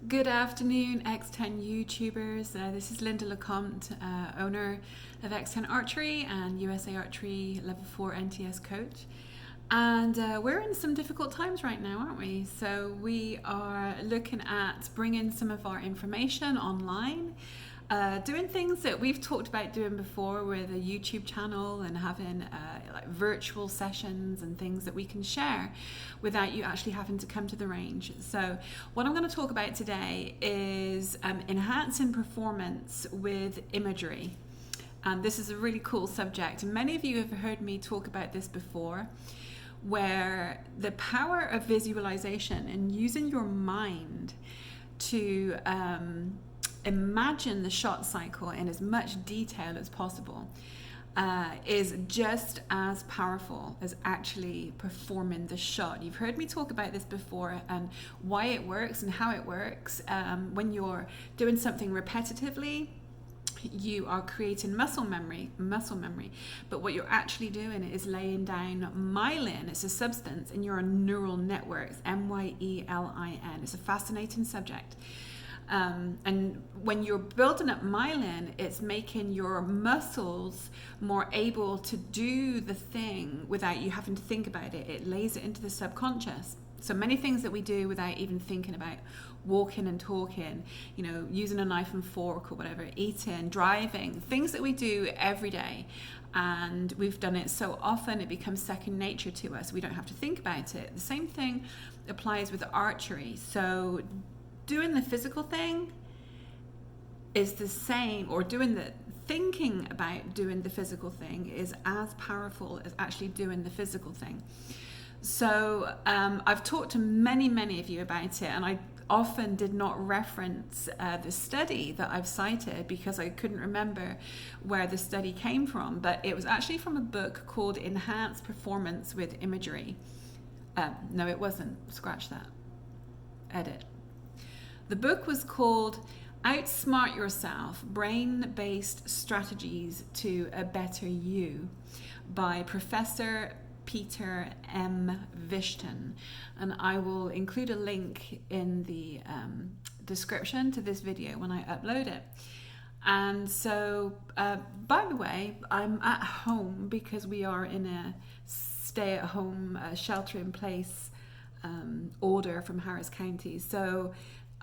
Good afternoon, X10 YouTubers. This is Lynda LeCompte, owner of X10 Archery and USA Archery Level 4 NTS coach. And we're in some difficult times right now, aren't we? So we are looking at bringing some of our information online, doing things that we've talked about doing before with a YouTube channel and having like virtual sessions and things that we can share without you actually having to come to the range. So what I'm going to talk about today is enhancing performance with imagery. And this is a really cool subject. And many of you have heard me talk about this before, where the power of visualization and using your mind to imagine the shot cycle in as much detail as possible is just as powerful as actually performing the shot. You've heard me talk about this before and why it works and how it works. When you're doing something repetitively, you are creating muscle memory, but what you're actually doing is laying down myelin. It's a substance in your neural networks, myelin. It's a fascinating subject. And when you're building up myelin, it's making your muscles more able to do the thing without you having to think about it. It lays it into the subconscious. So many things that we do without even thinking about: walking and talking, using a knife and fork or whatever, eating, driving, things that we do every day. And we've done it so often, it becomes second nature to us. We don't have to think about it. The same thing applies with archery. So doing the physical thing is the same, or doing the thinking about doing the physical thing is as powerful as actually doing the physical thing. So I've talked to many of you about it, and I often did not reference the study that I've cited because I couldn't remember where the study came from, but it was actually from a book called Enhanced Performance with Imagery. No, it wasn't. Scratch that. Edit. The book was called Outsmart Yourself, Brain-Based Strategies to a Better You by Professor Peter M. Vishton. And I will include a link in the description to this video when I upload it. And so, by the way, I'm at home because we are in a stay-at-home shelter-in-place order from Harris County. So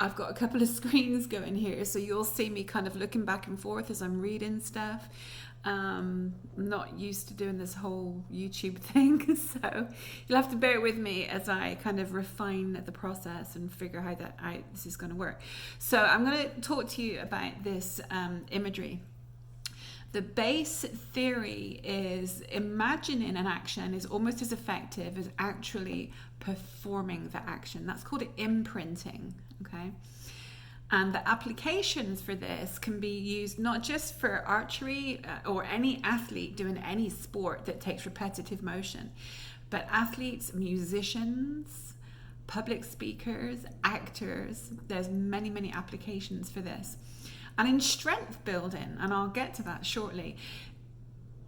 I've got a couple of screens going here, so you'll see me kind of looking back and forth as I'm reading stuff. I'm not used to doing this whole YouTube thing, so you'll have to bear with me as I kind of refine the process and figure how this is going to work. So I'm going to talk to you about this imagery. The base theory is imagining an action is almost as effective as actually performing the action. That's called imprinting, okay? And the applications for this can be used not just for archery or any athlete doing any sport that takes repetitive motion, but athletes, musicians, public speakers, actors. There's many applications for this. And in strength building, and I'll get to that shortly,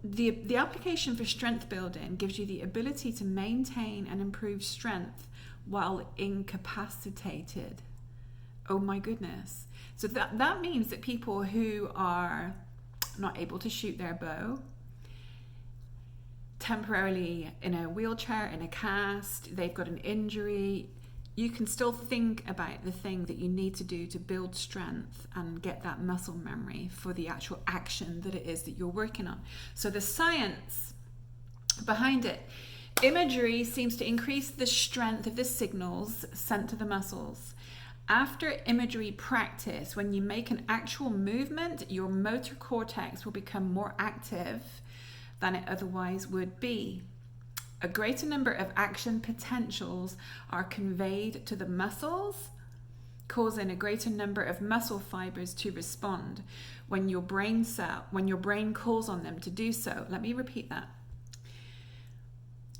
the application for strength building gives you the ability to maintain and improve strength while incapacitated. Oh my goodness. So that means that people who are not able to shoot their bow, temporarily in a wheelchair, in a cast, they've got an injury, you can still think about the thing that you need to do to build strength and get that muscle memory for the actual action that it is that you're working on. So the science behind it, imagery seems to increase the strength of the signals sent to the muscles. After imagery practice, when you make an actual movement, your motor cortex will become more active than it otherwise would be. A greater number of action potentials are conveyed to the muscles, causing a greater number of muscle fibers to respond when your brain calls on them to do so. Let me repeat that.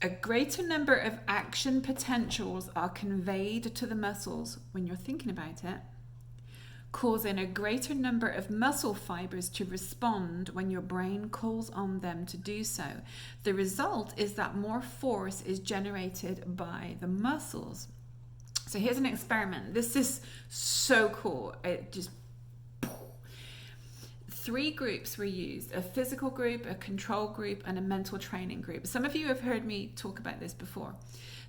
A greater number of action potentials are conveyed to the muscles when you're thinking about it, causing a greater number of muscle fibers to respond when your brain calls on them to do so. The result is that more force is generated by the muscles. So here's an experiment. This is so cool. It just 3 groups were used: a physical group, a control group, and a mental training group. Some of you have heard me talk about this before.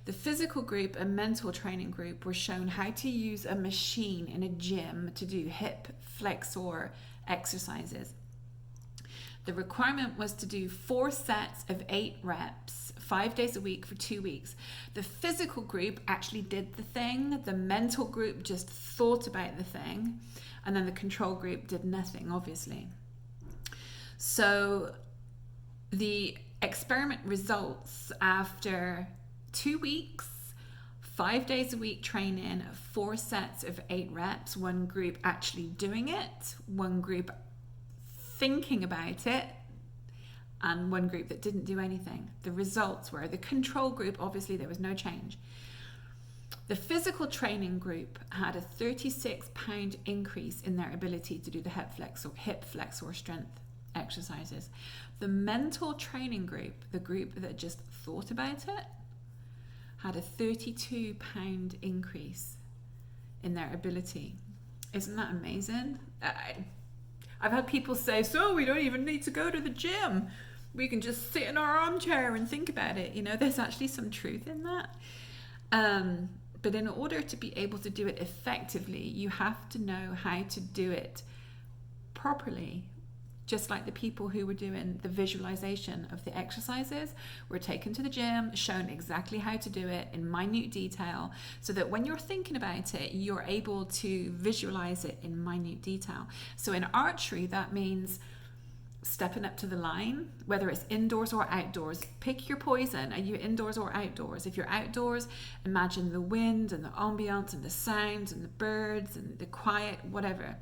The physical group and mental training group were shown how to use a machine in a gym to do hip flexor exercises. The requirement was to do 4 sets of 8 reps, 5 days a week for 2 weeks. The physical group actually did the thing. The mental group just thought about the thing. And then the control group did nothing, obviously. So the experiment results after 2 weeks, 5 days a week training, 4 sets of 8 reps, one group actually doing it, one group thinking about it, and one group that didn't do anything. The results were, the control group, obviously there was no change. The physical training group had a 36-pound increase in their ability to do the hip flexor strength exercises. The mental training group, the group that just thought about it, had a 32-pound increase in their ability. Isn't that amazing? I've had people say, so we don't even need to go to the gym. We can just sit in our armchair and think about it. You know, there's actually some truth in that. But in order to be able to do it effectively, you have to know how to do it properly. Just like the people who were doing the visualization of the exercises were taken to the gym, shown exactly how to do it in minute detail, so that when you're thinking about it, you're able to visualize it in minute detail. So in archery, that means stepping up to the line, whether it's indoors or outdoors. Pick your poison. Are you indoors or outdoors? If you're outdoors, imagine the wind and the ambiance and the sounds and the birds and the quiet, whatever.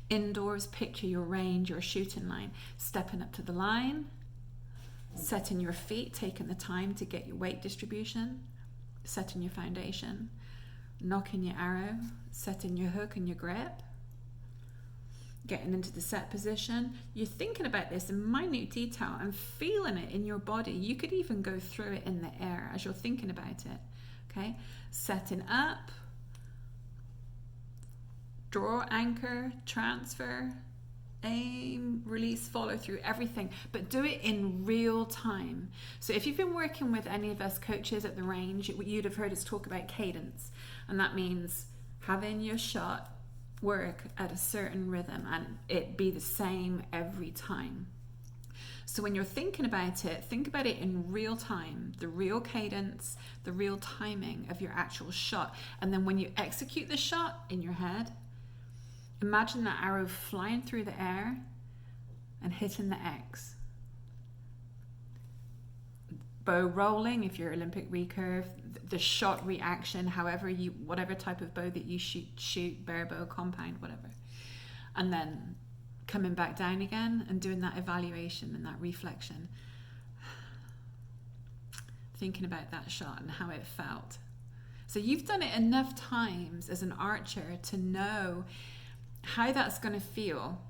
Indoors, picture your range, your shooting line, stepping up to the line, setting your feet, taking the time to get your weight distribution, setting your foundation, knocking your arrow, setting your hook and your grip, getting into the set position. You're thinking about this in minute detail and feeling it in your body. You could even go through it in the air as you're thinking about it. Okay, setting up, draw, anchor, transfer, aim, release, follow through, everything, but do it in real time. So if you've been working with any of us coaches at the range, you'd have heard us talk about cadence, and that means having your shot work at a certain rhythm and it be the same every time. So when you're thinking about it, think about it in real time, the real cadence, the real timing of your actual shot. And then when you execute the shot in your head, imagine that arrow flying through the air and hitting the X. Bow rolling, if you're Olympic recurve, the shot reaction, whatever type of bow that you shoot, bare bow, compound, whatever. And then coming back down again and doing that evaluation and that reflection. Thinking about that shot and how it felt. So you've done it enough times as an archer to know how that's going to feel.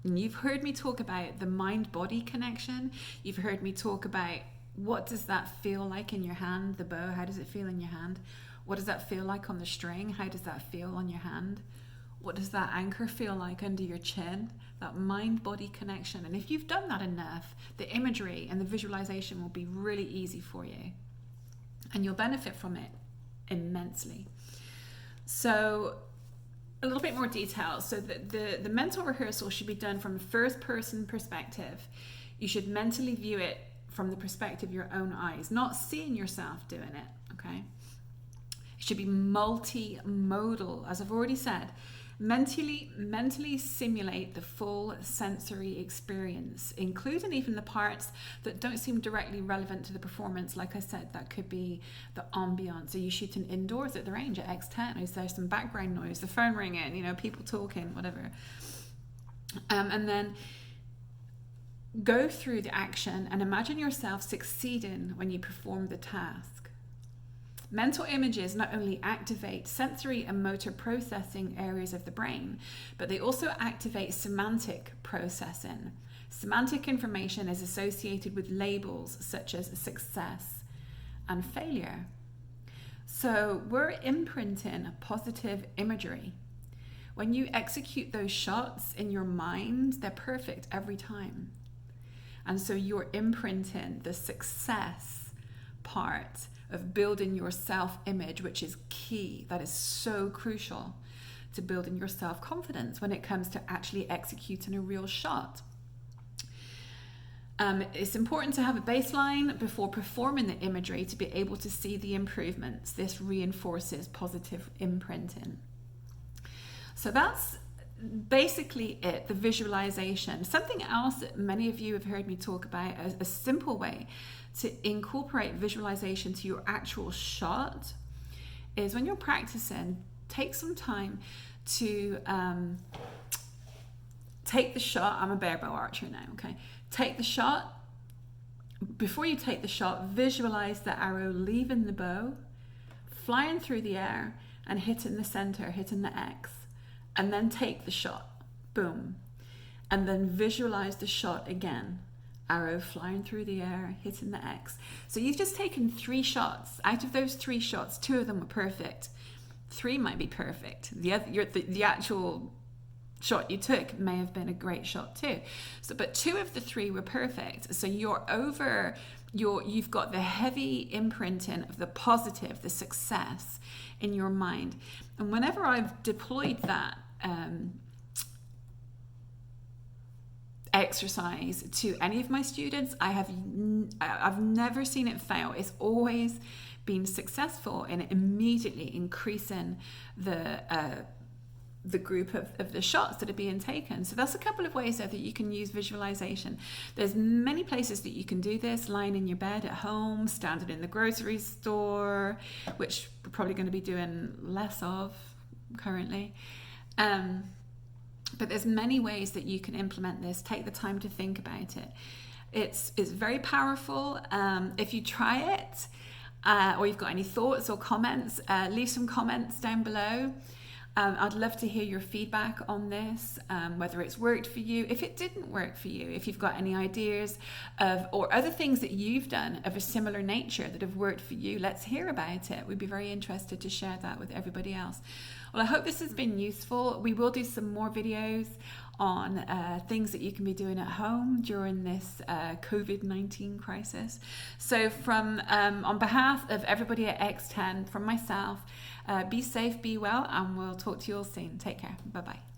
And you've heard me talk about the mind-body connection. You've heard me talk about what does that feel like in your hand, the bow, how does it feel in your hand? What does that feel like on the string? How does that feel on your hand? What does that anchor feel like under your chin? That mind-body connection. And if you've done that enough, the imagery and the visualization will be really easy for you. And you'll benefit from it immensely. So a little bit more detail. So the mental rehearsal should be done from a first-person perspective. You should mentally view it from the perspective of your own eyes, not seeing yourself doing it, okay? It should be multimodal, as I've already said. Mentally simulate the full sensory experience, including even the parts that don't seem directly relevant to the performance. Like I said, that could be the ambiance. Are you shooting indoors at the range at X10? Is there some background noise, the phone ringing, people talking, whatever? And then go through the action and imagine yourself succeeding when you perform the task. Mental images not only activate sensory and motor processing areas of the brain, but they also activate semantic processing. Semantic information is associated with labels such as success and failure. So we're imprinting positive imagery. When you execute those shots in your mind, they're perfect every time. And so you're imprinting the success part of building your self-image, which is key. That is so crucial to building your self-confidence when it comes to actually executing a real shot. It's important to have a baseline before performing the imagery to be able to see the improvements. This reinforces positive imprinting. So that's basically it, the visualization. Something else that many of you have heard me talk about as a simple way to incorporate visualization to your actual shot is when you're practicing, take some time to take the shot. I'm a bare bow archer now, okay? Take the shot. Before you take the shot, visualize the arrow leaving the bow, flying through the air and hitting the center, hitting the X, and then take the shot, boom. And then visualize the shot again, arrow flying through the air, hitting the X. So you've just taken 3 shots. Out of those 3 shots, 2 of them were perfect. 3 might be perfect. The actual shot you took may have been a great shot too. So, but 2 of the 3 were perfect. So you've got the heavy imprinting of the positive, the success in your mind. And whenever I've deployed that exercise to any of my students, I've never seen it fail. It's always been successful in immediately increasing the group of the shots that are being taken. So that's a couple of ways there that you can use visualization. There's many places that you can do this, lying in your bed at home, standing in the grocery store, which we're probably going to be doing less of currently. But there's many ways that you can implement this. Take the time to think about it. It's very powerful. If you try it, or you've got any thoughts or comments, leave some comments down below. I'd love to hear your feedback on this, whether it's worked for you, if it didn't work for you, if you've got any ideas or other things that you've done of a similar nature that have worked for you. Let's hear about it. We'd be very interested to share that with everybody else. Well, I hope this has been useful. We will do some more videos on things that you can be doing at home during this COVID-19 crisis. So on behalf of everybody at X10, from myself, be safe, be well, and we'll talk to you all soon. Take care. Bye-bye.